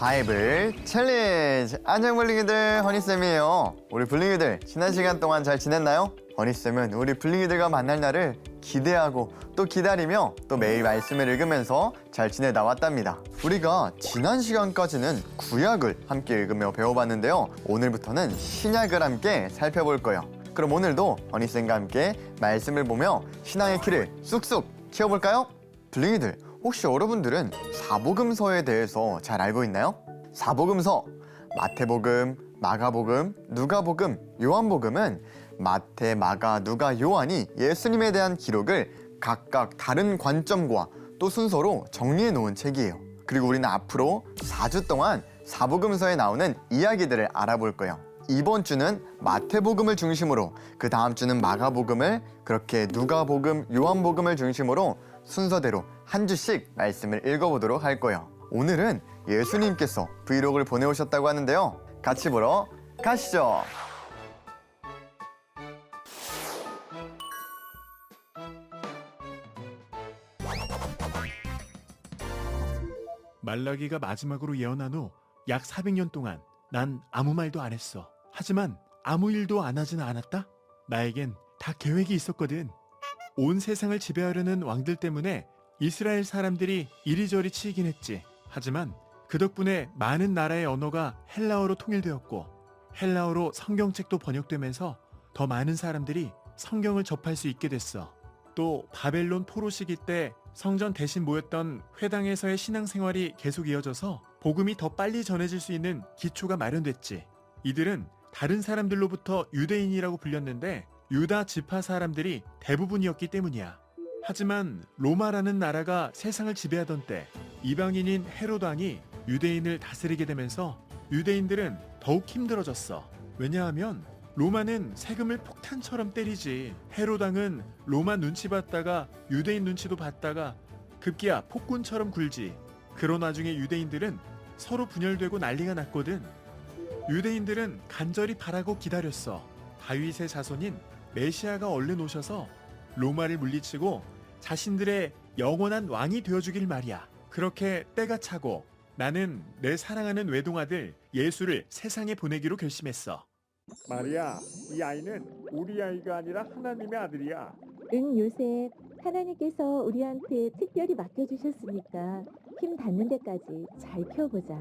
바이블 챌린지! 안녕 블링이들, 허니쌤이에요. 우리 블링이들 지난 시간 동안 잘 지냈나요? 허니쌤은 우리 블링이들과 만날 날을 기대하고 또 기다리며 또 매일 말씀을 읽으면서 잘 지내다 왔답니다. 우리가 지난 시간까지는 구약을 함께 읽으며 배워봤는데요. 오늘부터는 신약을 함께 살펴볼 거예요. 그럼 오늘도 허니쌤과 함께 말씀을 보며 신앙의 키를 쑥쑥 키워볼까요? 블링이들, 혹시 여러분들은 사복음서에 대해서 잘 알고 있나요? 사복음서, 마태복음, 마가복음, 누가복음, 요한복음은 마태, 마가, 누가, 요한이 예수님에 대한 기록을 각각 다른 관점과 또 순서로 정리해 놓은 책이에요. 그리고 우리는 앞으로 4주 동안 사복음서에 나오는 이야기들을 알아볼 거예요. 이번 주는 마태복음을 중심으로, 그 다음 주는 마가복음을, 그렇게 누가복음, 요한복음을 중심으로 순서대로 한 주씩 말씀을 읽어보도록 할 거예요. 오늘은 예수님께서 브이로그를 보내오셨다고 하는데요. 같이 보러 가시죠. 말라기가 마지막으로 예언한 후 약 400년 동안 난 아무 말도 안 했어. 하지만 아무 일도 안 하지는 않았다? 나에겐 다 계획이 있었거든. 온 세상을 지배하려는 왕들 때문에 이스라엘 사람들이 이리저리 치이긴 했지. 하지만 그 덕분에 많은 나라의 언어가 헬라어로 통일되었고 헬라어로 성경책도 번역되면서 더 많은 사람들이 성경을 접할 수 있게 됐어. 또 바벨론 포로 시기 때 성전 대신 모였던 회당에서의 신앙생활이 계속 이어져서 복음이 더 빨리 전해질 수 있는 기초가 마련됐지. 이들은 다른 사람들로부터 유대인이라고 불렸는데 유다 지파 사람들이 대부분이었기 때문이야. 하지만 로마라는 나라가 세상을 지배하던 때 이방인인 헤롯 왕이 유대인을 다스리게 되면서 유대인들은 더욱 힘들어졌어. 왜냐하면 로마는 세금을 폭탄처럼 때리지. 헤롯 왕은 로마 눈치 봤다가 유대인 눈치도 봤다가 급기야 폭군처럼 굴지. 그런 와중에 유대인들은 서로 분열되고 난리가 났거든. 유대인들은 간절히 바라고 기다렸어. 다윗의 자손인 메시아가 얼른 오셔서 로마를 물리치고 자신들의 영원한 왕이 되어주길 말이야. 그렇게 때가 차고 나는 내 사랑하는 외동아들 예수를 세상에 보내기로 결심했어. 마리아, 이 아이는 우리 아이가 아니라 하나님의 아들이야. 응, 요셉. 하나님께서 우리한테 특별히 맡겨주셨으니까 힘 닿는 데까지 잘 키워보자.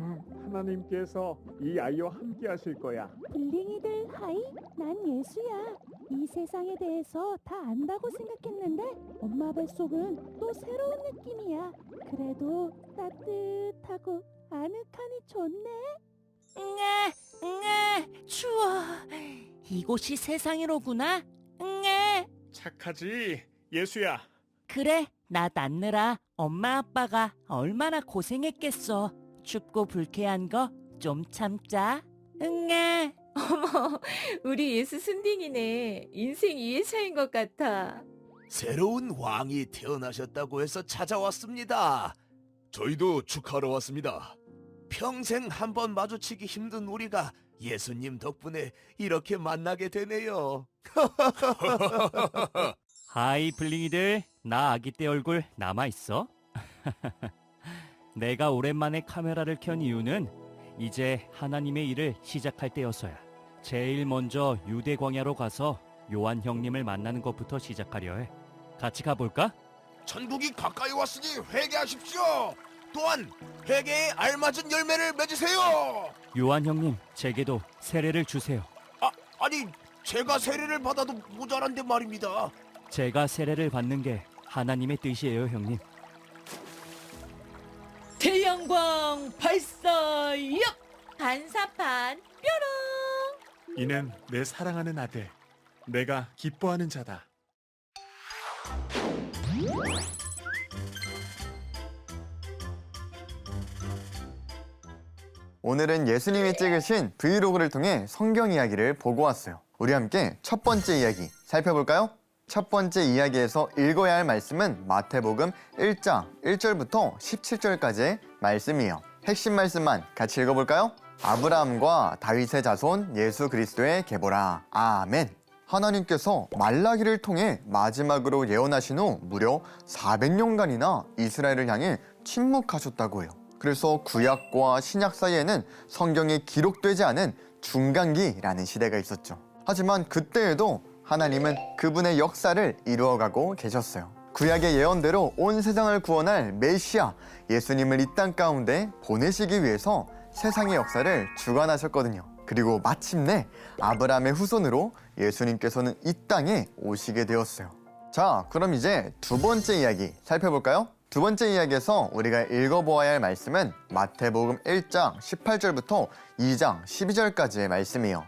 하나님께서 이 아이와 함께 하실 거야. 블링이들 하이, 난 예수야. 이 세상에 대해서 다 안다고 생각했는데 엄마 뱃속은 또 새로운 느낌이야. 그래도 따뜻하고 아늑하니 좋네. 추워. 이곳이 세상이로구나. 착하지, 예수야. 그래, 나 낳느라 엄마 아빠가 얼마나 고생했겠어. 춥고 불쾌한 거 좀 참자. 어머, 우리 예수 순딩이네. 인생 2회차인 것 같아. 새로운 왕이 태어나셨다고 해서 찾아왔습니다. 저희도 축하하러 왔습니다. 평생 한 번 마주치기 힘든 우리가 예수님 덕분에 이렇게 만나게 되네요. 하이 블링이들, 나 아기 때 얼굴 남아있어? 내가 오랜만에 카메라를 켠 이유는 이제 하나님의 일을 시작할 때여서야. 제일 먼저 유대 광야로 가서 요한 형님을 만나는 것부터 시작하려 해. 같이 가볼까? 천국이 가까이 왔으니 회개하십시오. 또한 회개에 알맞은 열매를 맺으세요. 요한 형님, 제게도 세례를 주세요. 아니 제가 세례를 받아도 모자란데 말입니다. 제가 세례를 받는 게 하나님의 뜻이에요, 형님. 태양광 발사, 얍! 반사판, 뾰롱! 이는 내 사랑하는 아들, 내가 기뻐하는 자다. 오늘은 예수님이 찍으신 브이로그를 통해 성경 이야기를 보고 왔어요. 우리 함께 첫 번째 이야기 살펴볼까요? 첫 번째 이야기에서 읽어야 할 말씀은 마태복음 1장 1절부터 17절까지의 말씀이에요. 핵심 말씀만 같이 읽어볼까요? 아브라함과 다윗의 자손 예수 그리스도의 계보라. 아멘. 하나님께서 말라기를 통해 마지막으로 예언하신 후 무려 400년간이나 이스라엘을 향해 침묵하셨다고 해요. 그래서 구약과 신약 사이에는 성경에 기록되지 않은 중간기라는 시대가 있었죠. 하지만 그때에도 하나님은 그분의 역사를 이루어가고 계셨어요. 구약의 예언대로 온 세상을 구원할 메시아 예수님을 이 땅 가운데 보내시기 위해서 세상의 역사를 주관하셨거든요. 그리고 마침내 아브라함의 후손으로 예수님께서는 이 땅에 오시게 되었어요. 자, 그럼 이제 두 번째 이야기 살펴볼까요? 두 번째 이야기에서 우리가 읽어보아야 할 말씀은 마태복음 1장 18절부터 2장 12절까지의 말씀이에요.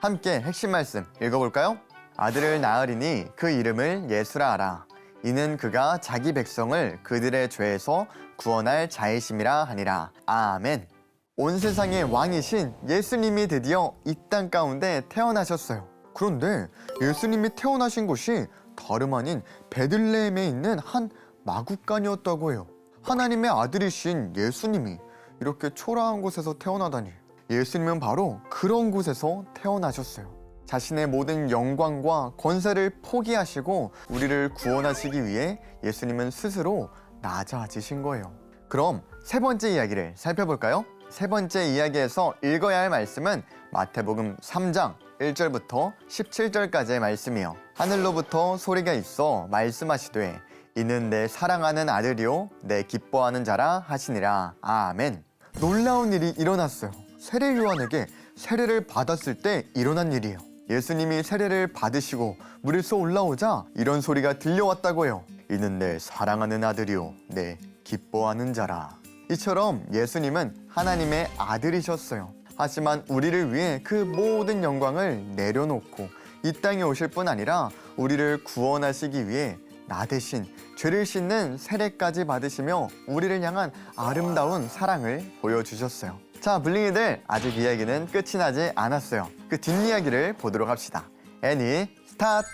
함께 핵심 말씀 읽어볼까요? 아들을 낳으리니 그 이름을 예수라 하라. 이는 그가 자기 백성을 그들의 죄에서 구원할 자이심이라 하니라. 아멘. 온 세상의 왕이신 예수님이 드디어 이 땅 가운데 태어나셨어요. 그런데 예수님이 태어나신 곳이 다름 아닌 베들레헴에 있는 한 마구간이었다고 해요. 하나님의 아들이신 예수님이 이렇게 초라한 곳에서 태어나다니. 예수님은 바로 그런 곳에서 태어나셨어요. 자신의 모든 영광과 권세를 포기하시고 우리를 구원하시기 위해 예수님은 스스로 낮아지신 거예요. 그럼 세 번째 이야기를 살펴볼까요? 세 번째 이야기에서 읽어야 할 말씀은 마태복음 3장 1절부터 17절까지의 말씀이요. 하늘로부터 소리가 있어 말씀하시되 이는 내 사랑하는 아들이요 내 기뻐하는 자라 하시니라. 아멘. 놀라운 일이 일어났어요. 세례 요한에게 세례를 받았을 때 일어난 일이에요. 예수님이 세례를 받으시고 물에서 올라오자 이런 소리가 들려왔다고 해요. 이는 내 사랑하는 아들이요 내 기뻐하는 자라. 이처럼 예수님은 하나님의 아들이셨어요. 하지만 우리를 위해 그 모든 영광을 내려놓고 이 땅에 오실 뿐 아니라 우리를 구원하시기 위해 나 대신 죄를 씻는 세례까지 받으시며 우리를 향한 아름다운 사랑을 보여주셨어요. 자, 블링이들, 아직 이야기는 끝이 나지 않았어요. 그 뒷이야기를 보도록 합시다. 애니 스타트!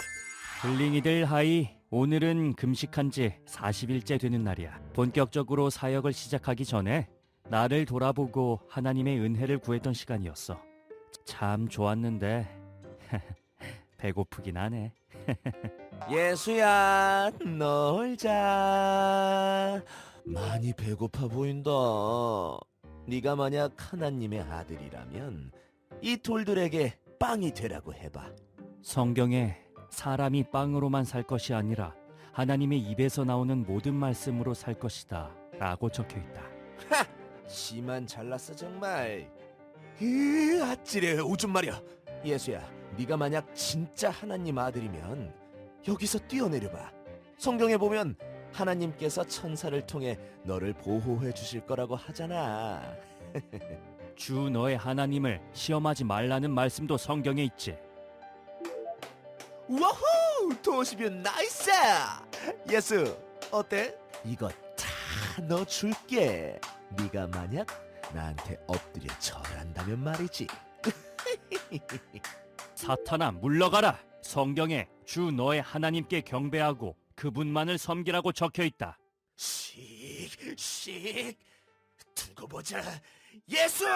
블링이들 하이, 오늘은 금식한 지 40일째 되는 날이야. 본격적으로 사역을 시작하기 전에 나를 돌아보고 하나님의 은혜를 구했던 시간이었어. 참 좋았는데 배고프긴 하네. 예수야, 놀자. 많이 배고파 보인다. 네가 만약 하나님의 아들이라면 이 돌들에게 빵이 되라고 해봐. 성경에 사람이 빵으로만 살 것이 아니라 하나님의 입에서 나오는 모든 말씀으로 살 것이다 라고 적혀있다. 하! 씨만 잘났어 정말. 아찔해 오줌 말이야. 예수야, 네가 만약 진짜 하나님 아들이면 여기서 뛰어내려봐. 성경에 보면 하나님께서 천사를 통해 너를 보호해 주실 거라고 하잖아. 주 너의 하나님을 시험하지 말라는 말씀도 성경에 있지. 와호! 도시뷰 나이스! 예수, 어때? 이거 다 너 줄게. 네가 만약 나한테 엎드려 절한다면 말이지. 사탄아 물러가라. 성경에 주 너의 하나님께 경배하고 그분만을 섬기라고 적혀있다. 씩 두고 보자. 예수!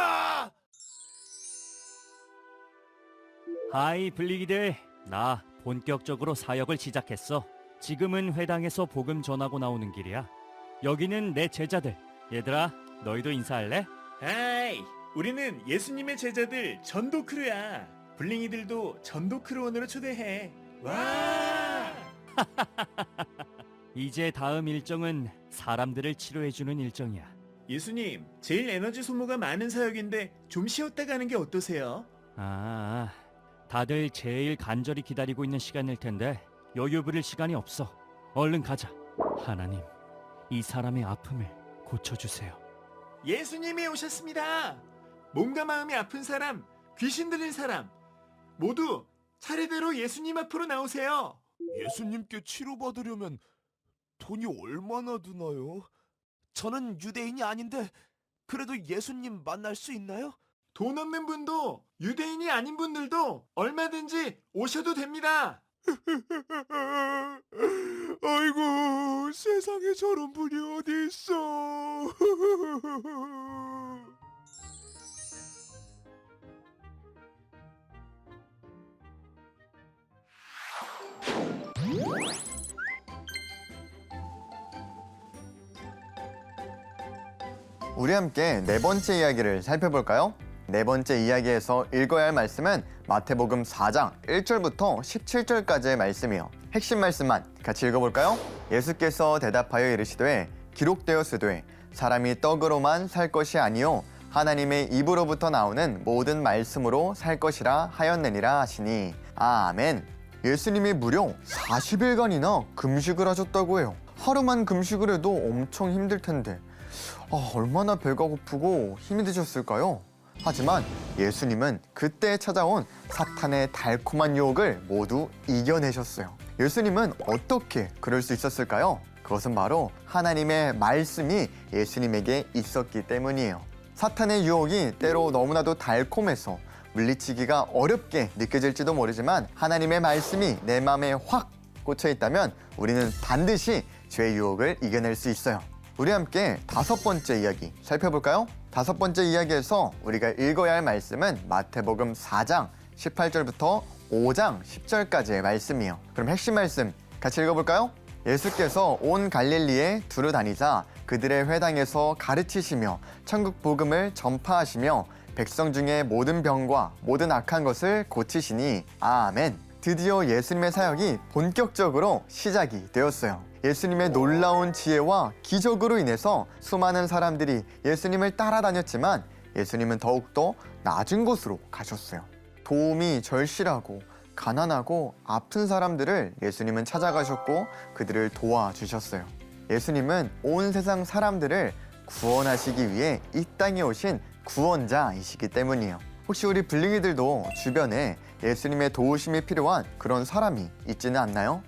하이 블리기들, 나 본격적으로 사역을 시작했어. 지금은 회당에서 복음 전하고 나오는 길이야. 여기는 내 제자들. 얘들아, 너희도 인사할래? 하이, 우리는 예수님의 제자들 전도 크루야. 블링이들도 전도 크루원으로 초대해. 와! 이제 다음 일정은 사람들을 치료해주는 일정이야. 예수님, 제일 에너지 소모가 많은 사역인데 좀 쉬었다 가는 게 어떠세요? 다들 제일 간절히 기다리고 있는 시간일 텐데 여유 부릴 시간이 없어. 얼른 가자. 하나님, 이 사람의 아픔을 고쳐주세요. 예수님이 오셨습니다. 몸과 마음이 아픈 사람, 귀신 들린 사람 모두 차례대로 예수님 앞으로 나오세요. 예수님께 치료받으려면 돈이 얼마나 드나요? 저는 유대인이 아닌데 그래도 예수님 만날 수 있나요? 돈 없는 분도 유대인이 아닌 분들도 얼마든지 오셔도 됩니다. 아이고, 세상에 저런 분이 어디 있어? 우리 함께 네 번째 이야기를 살펴볼까요? 네 번째 이야기에서 읽어야 할 말씀은 마태복음 4장 1절부터 17절까지의 말씀이요. 핵심 말씀만 같이 읽어볼까요? 예수께서 대답하여 이르시되 기록되었으되 사람이 떡으로만 살 것이 아니요 하나님의 입으로부터 나오는 모든 말씀으로 살 것이라 하였느니라 하시니 아멘. 예수님이 무려 40일간이나 금식을 하셨다고 해요. 하루만 금식을 해도 엄청 힘들 텐데 얼마나 배가 고프고 힘이 드셨을까요? 하지만 예수님은 그때 찾아온 사탄의 달콤한 유혹을 모두 이겨내셨어요. 예수님은 어떻게 그럴 수 있었을까요? 그것은 바로 하나님의 말씀이 예수님에게 있었기 때문이에요. 사탄의 유혹이 때로 너무나도 달콤해서 물리치기가 어렵게 느껴질지도 모르지만 하나님의 말씀이 내 마음에 확 꽂혀 있다면 우리는 반드시 죄의 유혹을 이겨낼 수 있어요. 우리 함께 다섯 번째 이야기 살펴볼까요? 다섯 번째 이야기에서 우리가 읽어야 할 말씀은 마태복음 4장 18절부터 5장 10절까지의 말씀이에요. 그럼 핵심 말씀 같이 읽어볼까요? 예수께서 온 갈릴리에 두루 다니자 그들의 회당에서 가르치시며 천국 복음을 전파하시며 백성 중에 모든 병과 모든 악한 것을 고치시니 아멘. 드디어 예수님의 사역이 본격적으로 시작이 되었어요. 예수님의 놀라운 지혜와 기적으로 인해서 수많은 사람들이 예수님을 따라다녔지만 예수님은 더욱더 낮은 곳으로 가셨어요. 도움이 절실하고 가난하고 아픈 사람들을 예수님은 찾아가셨고 그들을 도와주셨어요. 예수님은 온 세상 사람들을 구원하시기 위해 이 땅에 오신 구원자이시기 때문이에요. 혹시 우리 블링이들도 주변에 예수님의 도우심이 필요한 그런 사람이 있지는 않나요?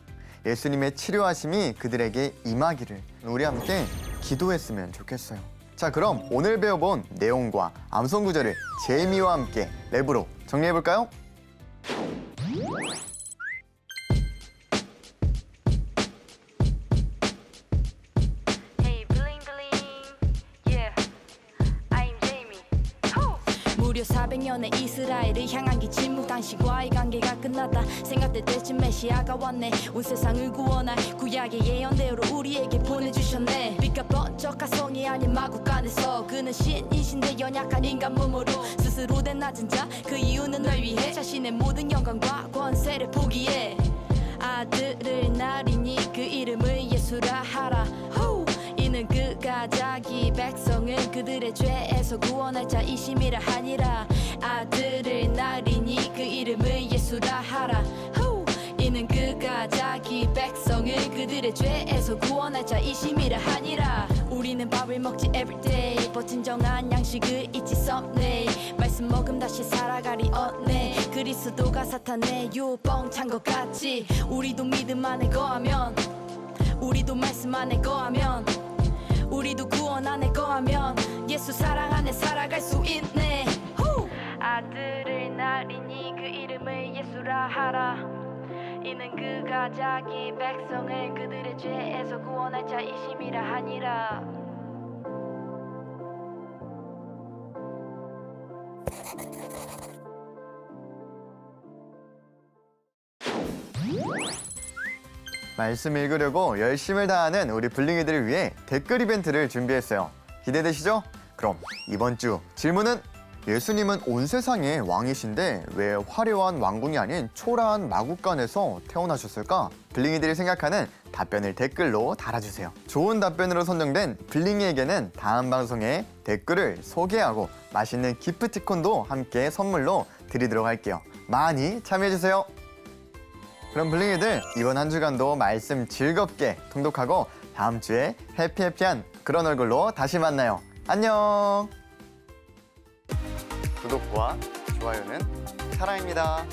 예수님의 치료하심이 그들에게 임하기를 우리 함께 기도했으면 좋겠어요. 자, 그럼 오늘 배워본 내용과 암송 구절을 재미와 함께 랩으로 정리해볼까요? 무려 400년의 이스라엘을 향한 기 침묵 당시과의 관계가 끝났다 생각될 때쯤 메시아가 왔네 온 세상을 구원할 구약의 예언대로 우리에게 보내주셨네 빛과 번쩍한 성이 아닌 마구간에서 그는 신이신데 연약한 인간 몸으로 스스로 된 낮은 자 그 이유는 널 위해 자신의 모든 영광과 권세를 포기해 아들을 낳으리니 그 이름을 예수라 하라 이는 그가 자기 백성을 그들의 죄에서 구원할 자이심이라 하니라 아들을 낳으리니 그 이름을 예수라 하라 이는 그가 자기 백성을 그들의 죄에서 구원할 자이심이라 하니라 우리는 밥을 먹지 everyday 버진정한 양식을 잊지 someday 말씀 먹음 다시 살아가리 언네 그리스도가 사탄의 유봉찬 것 같지 우리도 믿음 안에 거하면 우리도 말씀 안에 거하면 우리도 구원 안에 거하면 예수 사랑 안에 살아갈 수 있네 아들을 낳으리니 그 이름을 예수라 하라 이는 그가 자기 백성을 그들의 죄에서 구원할 자이심이라 하니라 말씀 읽으려고 열심을 다하는 우리 블링이들을 위해 댓글 이벤트를 준비했어요. 기대되시죠? 그럼 이번 주 질문은 예수님은 온 세상의 왕이신데 왜 화려한 왕궁이 아닌 초라한 마구간에서 태어나셨을까? 블링이들이 생각하는 답변을 댓글로 달아주세요. 좋은 답변으로 선정된 블링이에게는 다음 방송에 댓글을 소개하고 맛있는 기프티콘도 함께 선물로 드리도록 할게요. 많이 참여해주세요. 그럼 블링이들 이번 한 주간도 말씀 즐겁게 통독하고 다음 주에 해피해피한 그런 얼굴로 다시 만나요. 안녕. 구독과 좋아요는 사랑입니다.